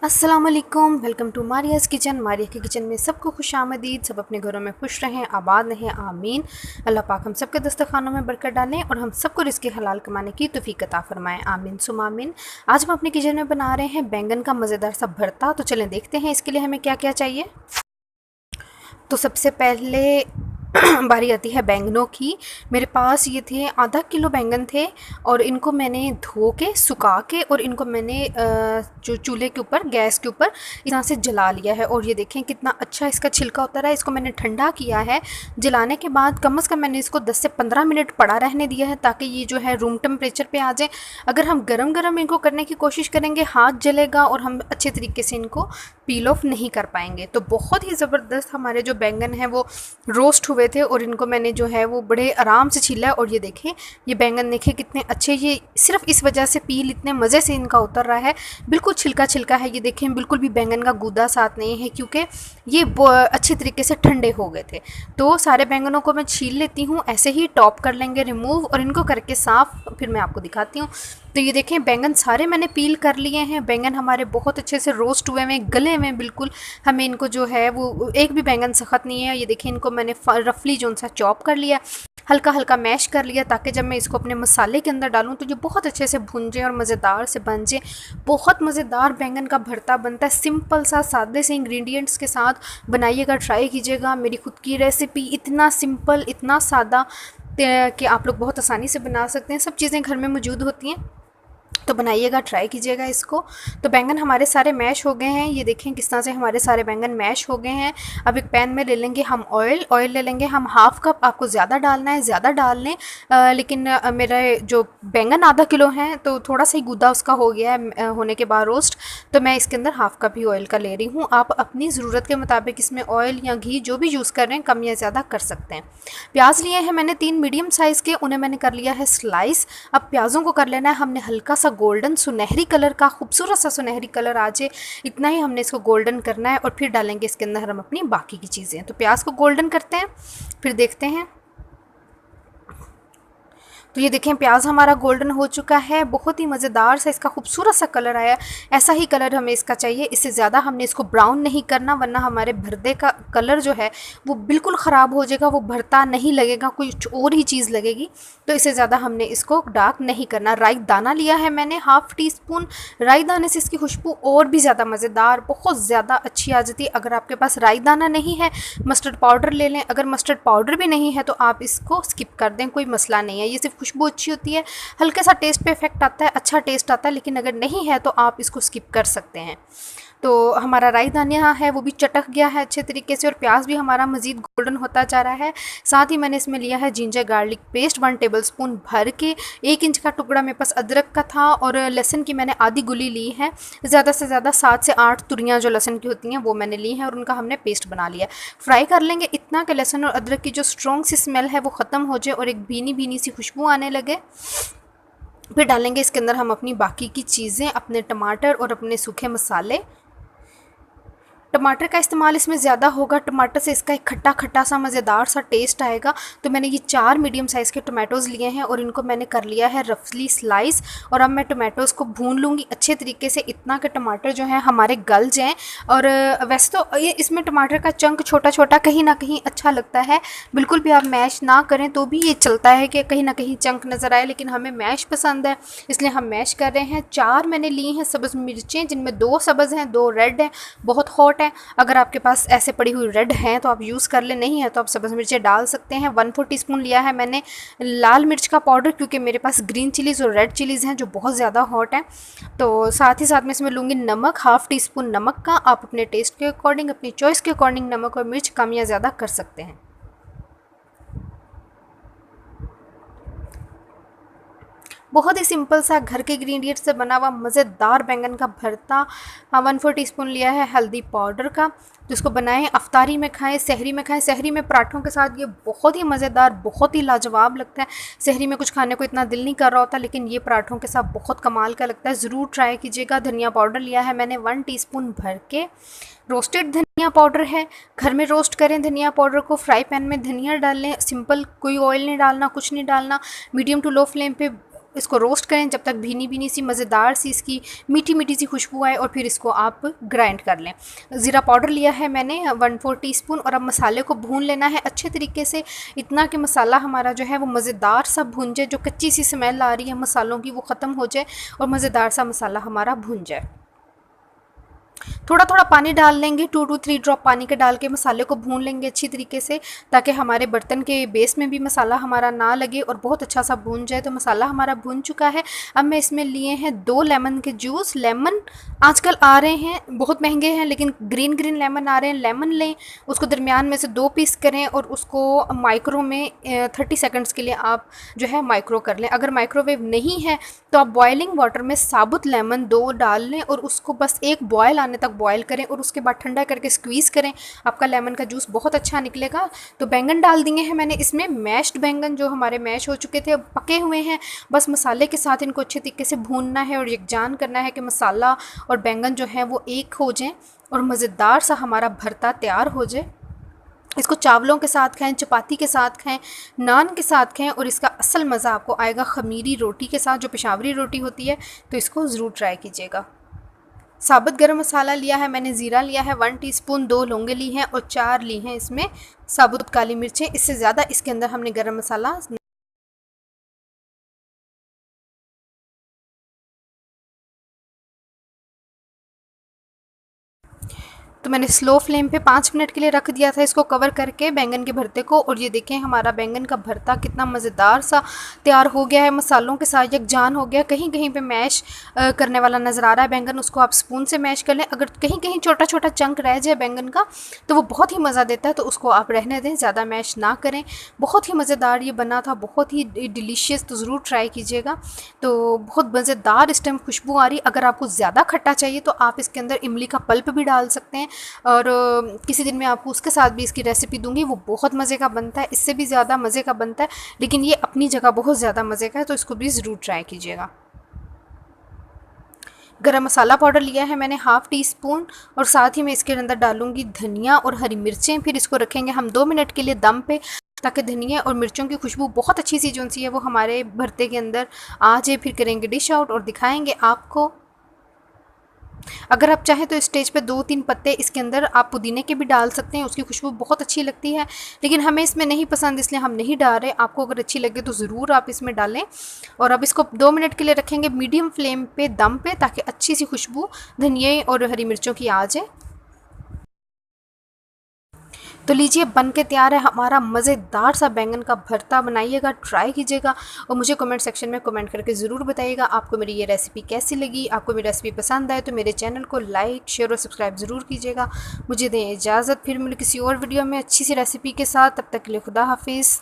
अस्सलाम वालेकुम, welcome to मारियाज़ kitchen. Maria के किचन में सबको खुशामदीद। सब अपने घरों में खुश रहें, आबाद रहें, आमीन। अल्लाह पाक हम सबके दस्तरखानों में बरकत डालें और हम सबको रिज़्क़ हलाल कमाने की तौफ़ीक अता फ़रमाएं, आमीन सुम आमीन। आज हम अपने किचन में बना रहे हैं बैंगन का मज़ेदार सा भरता। तो चलें देखते हैं इसके लिए हमें क्या क्या चाहिए। तो सबसे पहले बारी आती है बैंगनों की। मेरे पास ये थे आधा किलो बैंगन थे और इनको मैंने धो के सुखा के और इनको मैंने जो चूल्हे के ऊपर गैस के ऊपर इस तरह से जला लिया है। और ये देखें कितना अच्छा इसका छिलका उतरा है। इसको मैंने ठंडा किया है। जलाने के बाद कम से कम मैंने इसको 10 से 15 मिनट पड़ा रहने दिया है ताकि ये जो है रूम टेम्परेचर पे आ जाए। अगर हम गरम गरम इनको करने की कोशिश करेंगे हाथ जलेगा और हम अच्छे तरीके से इनको पील ऑफ नहीं कर पाएंगे। तो बहुत ही ज़बरदस्त हमारे जो बैंगन हैं वो रोस्ट हुए थे और इनको मैंने जो है वो बड़े आराम से छीला है। और ये देखें ये बैंगन देखें कितने अच्छे, ये सिर्फ इस वजह से पील इतने मज़े से इनका उतर रहा है। बिल्कुल छिलका छिलका है। ये देखें बिल्कुल भी बैंगन का गूदा साथ नहीं है क्योंकि ये अच्छे तरीके से ठंडे हो गए थे। तो सारे बैंगनों को मैं छील लेती हूँ, ऐसे ही टॉप कर लेंगे रिमूव और इनको करके साफ़ फिर मैं आपको दिखाती हूँ। तो ये देखें बैंगन सारे मैंने पील कर लिए हैं। बैंगन हमारे बहुत अच्छे से रोस्ट हुए हैं, गले हुए हैं बिल्कुल। हमें इनको जो है वो एक भी बैंगन सख्त नहीं है। ये देखें इनको मैंने रफली जो सा चॉप कर लिया, हल्का हल्का मैश कर लिया ताकि जब मैं इसको अपने मसाले के अंदर डालूं तो ये बहुत अच्छे से भुन जाए और मज़ेदार से बन जाए। बहुत मज़ेदार बैंगन का भरता बनता है सिंपल सा सादे से इंग्रेडिएंट्स के साथ। बनाइएगा, ट्राई कीजिएगा। मेरी खुद की रेसिपी इतना सिंपल, इतना सादा कि आप लोग बहुत आसानी से बना सकते हैं। सब चीज़ें घर में मौजूद होती हैं, तो बनाइएगा, ट्राई कीजिएगा इसको। तो बैंगन हमारे सारे मैश हो गए हैं। ये देखें किस तरह से हमारे सारे बैंगन मैश हो गए हैं। अब एक पैन में ले लेंगे हम ऑयल ले लेंगे हम हाफ़ कप। आपको ज़्यादा डालना है ज़्यादा डाल लें, लेकिन मेरे जो बैंगन आधा किलो हैं तो थोड़ा सा ही गूदा उसका हो गया है होने के बाद रोस्ट। तो मैं इसके अंदर हाफ़ कप ही ऑयल का ले रही हूँ। आप अपनी ज़रूरत के मुताबिक इसमें ऑयल या घी जो भी यूज़ कर रहे हैं कम या ज़्यादा कर सकते हैं। प्याज लिए हैं मैंने 3 मीडियम साइज़ के, उन्हें मैंने कर लिया है स्लाइस। अब प्याज़ों को कर लेना है हमने हल्का सा गोल्डन सुनहरी कलर का, खूबसूरत सा सुनहरी कलर आ जाए इतना ही हमने इसको गोल्डन करना है। और फिर डालेंगे इसके अंदर हम अपनी बाकी की चीज़ें। तो प्याज को गोल्डन करते हैं फिर देखते हैं। तो ये देखें प्याज हमारा गोल्डन हो चुका है, बहुत ही मज़ेदार सा इसका खूबसूरत सा कलर आया। ऐसा ही कलर हमें इसका चाहिए, इससे ज़्यादा हमने इसको ब्राउन नहीं करना वरना हमारे भरते का कलर जो है वो बिल्कुल ख़राब हो जाएगा, वो भरता नहीं लगेगा, कोई और ही चीज़ लगेगी। तो इससे ज़्यादा हमने इसको डार्क नहीं करना। राई दाना लिया है मैंने हाफ़ टी स्पून। राई दाने से इसकी खुशबू और भी ज़्यादा मज़ेदार बहुत ज़्यादा अच्छी आ जाती है। अगर आपके पास राई दाना नहीं है मस्टर्ड पाउडर ले लें। अगर मस्टर्ड पाउडर भी नहीं है तो आप इसको स्किप कर दें, कोई मसला नहीं है। ये सिर्फ खुशबू अच्छी होती है, हल्के सा टेस्ट पे इफेक्ट आता है, अच्छा टेस्ट आता है। लेकिन अगर नहीं है तो आप इसको स्किप कर सकते हैं। तो हमारा राई दाना है वो भी चटक गया है अच्छे तरीके से और प्याज भी हमारा मज़ीद गोल्डन होता जा रहा है। साथ ही मैंने इसमें लिया है जिंजर गार्लिक पेस्ट 1 टेबलस्पून भर के। 1 इंच का टुकड़ा मेरे पास अदरक का था और लहसुन की मैंने आधी गुली ली है। ज़्यादा से ज़्यादा 7 से 8 तुरियाँ जो लहसुन की होती हैं वो मैंने ली हैं और उनका हमने पेस्ट बना लिया। फ्राई कर लेंगे इतना कि लहसुन और अदरक की जो स्ट्रॉन्ग सी स्मेल है वो ख़त्म हो जाए और एक भीनी भीनी सी खुशबू आने लगे। फिर डालेंगे इसके अंदर हम अपनी बाकी की चीज़ें, अपने टमाटर और अपने सूखे मसाले। टमाटर का इस्तेमाल इसमें ज़्यादा होगा, टमाटर से इसका एक खट्टा खट्टा सा मज़ेदार सा टेस्ट आएगा। तो मैंने ये 4 मीडियम साइज़ के टमाटोज़ लिए हैं और इनको मैंने कर लिया है रफली स्लाइस। और अब मैं टमाटोज़ को भून लूँगी अच्छे तरीके से इतना कि टमाटर जो है हमारे गल जाएँ। और वैसे तो ये इसमें टमाटर का चंक छोटा छोटा कहीं ना कहीं अच्छा लगता है, बिल्कुल भी आप मैश ना करें तो भी ये चलता है कि कहीं ना कहीं चंक नज़र आए, लेकिन हमें मैश पसंद है इसलिए हम मैश कर रहे हैं। 4 मैंने ली हैं सब्ज़ मिर्चें जिनमें 2 सब्ज़ हैं 2 रेड हैं, बहुत हॉट है। अगर आपके पास ऐसे पड़ी हुई रेड हैं तो आप यूज़ कर ले, नहीं है तो आप सब्ज़ मिर्चें डाल सकते हैं। 1/4 टीस्पून लिया है मैंने लाल मिर्च का पाउडर क्योंकि मेरे पास ग्रीन चिलीज़ और रेड चिलीज़ हैं जो बहुत ज़्यादा हॉट हैं। तो साथ ही साथ में इसमें लूँगी नमक, हाफ़ टी स्पून नमक का। आप अपने टेस्ट के अकॉर्डिंग, अपनी चॉइस के अकॉर्डिंग नमक और मिर्च कम या ज़्यादा कर सकते हैं। बहुत ही सिंपल सा घर के इंग्रेडिएंट से बना हुआ मज़ेदार बैंगन का भरता। 1/4 टीस्पून लिया है हल्दी पाउडर का। जिसको बनाएं, अफ्तारी में खाएं, सहरी में खाएं। सहरी में पराठों के साथ ये बहुत ही मज़ेदार, बहुत ही लाजवाब लगता है। सहरी में कुछ खाने को इतना दिल नहीं कर रहा होता, लेकिन ये पराठों के साथ बहुत कमाल का लगता है। ज़रूर ट्राई कीजिएगा। धनिया पाउडर लिया है मैंने 1 टीस्पून भर के। रोस्टेड धनिया पाउडर है, घर में रोस्ट करें धनिया पाउडर को। फ्राई पैन में धनिया डाल लें, सिंपल, कोई ऑयल नहीं डालना, कुछ नहीं डालना। मीडियम टू लो फ्लेम पे इसको रोस्ट करें जब तक भीनी भीनी सी मज़ेदार सी इसकी मीठी मीठी सी खुशबू आए, और फिर इसको आप ग्राइंड कर लें। ज़ीरा पाउडर लिया है मैंने 1/4 टीस्पून, और अब मसाले को भून लेना है अच्छे तरीके से, इतना कि मसाला हमारा जो है वो मज़ेदार सा भून जाए, जो कच्ची सी स्मेल आ रही है मसालों की वो ख़त्म हो जाए और मज़ेदार सा मसाला हमारा भून जाए। थोड़ा थोड़ा पानी डाल लेंगे, 2 to 3 ड्रॉप पानी के डाल के मसाले को भून लेंगे अच्छी तरीके से, ताकि हमारे बर्तन के बेस में भी मसाला हमारा ना लगे और बहुत अच्छा सा भून जाए। तो मसाला हमारा भून चुका है। अब मैं इसमें लिए हैं 2 लेमन के जूस। लेमन आजकल आ रहे हैं, बहुत महंगे हैं, लेकिन ग्रीन ग्रीन लेमन आ रहे हैं। लेमन लें, उसको दरमियान में से 2 पीस करें और उसको माइक्रो में 30 सेकंड्स के लिए आप जो है माइक्रो कर लें। अगर माइक्रोवेव नहीं है तो आप बॉइलिंग वाटर में साबुत लेमन 2 डाल लें और उसको बस एक बॉयल आने तक बॉयल करें और उसके बाद ठंडा करके स्क्वीज़ करें। आपका लेमन का जूस बहुत अच्छा निकलेगा। तो बैंगन डाल दिए हैं मैंने इसमें, मैश्ड बैंगन जो हमारे मैश हो चुके थे, पके हुए हैं। बस मसाले के साथ इनको अच्छे तरीके से भूनना है और यकजान करना है कि मसाला और बैंगन जो है वो एक हो जाएं और मज़ेदार सा हमारा भरता तैयार हो जाए। इसको चावलों के साथ खाएं, चपाती के साथ खाएं, नान के साथ खाएं, और इसका असल मज़ा आपको आएगा खमीरी रोटी के साथ, जो पेशावरी रोटी होती है। तो इसको ज़रूर ट्राई कीजिएगा। साबुत गरम मसाला लिया है मैंने, ज़ीरा लिया है 1 टीस्पून, 2 लौंगे ली हैं और 4 ली हैं इसमें साबुत काली मिर्चें। इससे ज़्यादा इसके अंदर हमने गरम मसाला तो मैंने स्लो फ्लेम पे 5 मिनट के लिए रख दिया था इसको कवर करके बैंगन के भरते को। और ये देखें हमारा बैंगन का भरता कितना मज़ेदार सा तैयार हो गया है, मसालों के साथ यकजान हो गया। कहीं कहीं पे मैश करने वाला नज़र आ रहा है बैंगन, उसको आप स्पून से मैश कर लें। अगर कहीं कहीं छोटा छोटा चंक रह जाए बैंगन का तो वो बहुत ही मज़ा देता है, तो उसको आप रहने दें, ज़्यादा मैश ना करें। बहुत ही मज़ेदार ये बना था, बहुत ही डिलीशियस, तो ज़रूर ट्राई कीजिएगा। तो बहुत मज़ेदार इस टाइम खुशबू आ रही। अगर आपको ज़्यादा खट्टा चाहिए तो आप इसके अंदर इमली का पल्प भी डाल सकते हैं, और किसी दिन मैं आपको उसके साथ भी इसकी रेसिपी दूंगी। वो बहुत मज़े का बनता है, इससे भी ज़्यादा मज़े का बनता है, लेकिन ये अपनी जगह बहुत ज़्यादा मज़े का है, तो इसको भी ज़रूर ट्राई कीजिएगा। गरम मसाला पाउडर लिया है मैंने 1/2 टीस्पून, और साथ ही मैं इसके अंदर डालूंगी धनिया और हरी मिर्चें। फिर इसको रखेंगे हम 2 मिनट के लिए दम पे, ताकि धनिया और मिर्चों की खुशबू बहुत अच्छी सी जो सी है वो हमारे भरते के अंदर आ जाए। फिर करेंगे डिश आउट और दिखाएंगे आपको। अगर आप चाहें तो स्टेज पे 2-3 पत्ते इसके अंदर आप पुदीने के भी डाल सकते हैं, उसकी खुशबू बहुत अच्छी लगती है, लेकिन हमें इसमें नहीं पसंद इसलिए हम नहीं डाल रहे। आपको अगर अच्छी लगे तो ज़रूर आप इसमें डालें। और अब इसको 2 मिनट के लिए रखेंगे मीडियम फ्लेम पे दम पे, ताकि अच्छी सी खुशबू धनिया और हरी मिर्चों की आ जाए। तो लीजिए बन के तैयार है हमारा मज़ेदार सा बैंगन का भरता। बनाइएगा, ट्राई कीजिएगा और मुझे कमेंट सेक्शन में कमेंट करके ज़रूर बताइएगा आपको मेरी ये रेसिपी कैसी लगी। आपको मेरी रेसिपी पसंद आए तो मेरे चैनल को लाइक, शेयर और सब्सक्राइब ज़रूर कीजिएगा। मुझे दें इजाज़त, फिर मिलूँ किसी और वीडियो में अच्छी सी रेसिपी के साथ। तब तक के लिए खुदा हाफिज़।